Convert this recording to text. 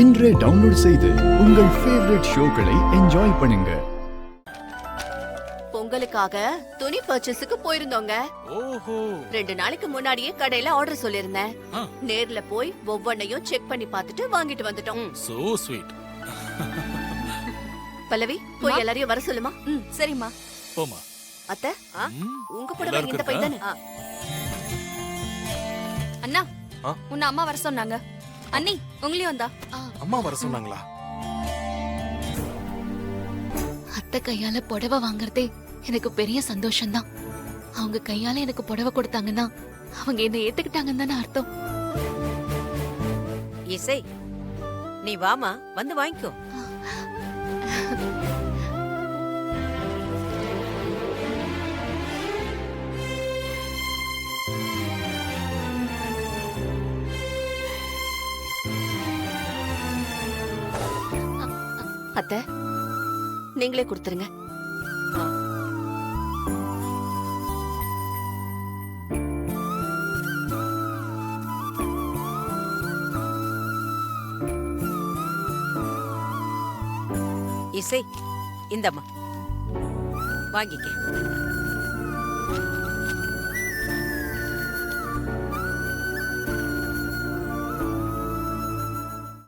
இன்றே டவுன்லோட் செய்து உங்கள் ஃபேவரட் ஷோக்களை என்ஜாய் பண்ணுங்க. பொங்கலுக்காக துணி பர்ச்சேஸ்க்கு போயிருந்தோங்க. ஓஹோ 2 நாளைக்கு முன்னாடியே கடையில ஆர்டர் சொல்லிருந்தேன். நேர்ல போய் ஒவ்வொன்னையும் செக் பண்ணி பார்த்துட்டு வாங்கிட்டு வந்துட்டோம். So sweet. பல்லவி போய் எல்லாரையும் வர சொல்லுமா. சரிம்மா. போமா. அத்தை உங்க கூட இந்த பை தானே. அண்ணா உன்னை அம்மா வர சொன்னாங்க. அண்ணி உங்களையும் வந்தா. அம்மா வர சொன்னாங்களா? அத்தை கையால புடவை வாங்குறதே எனக்கு பெரிய சந்தோஷம்தான். அவங்க கையால எனக்கு புடவை கொடுத்தாங்கன்னா அவங்க என்ன ஏத்துக்கிட்டாங்கன்னு தானே அர்த்தம். இசை நீ வாமா, வந்து வாங்கிக்கோ. அத்தை நீங்களே கொடுத்துருங்க. இசை இந்தம்மா வாங்கிக்க.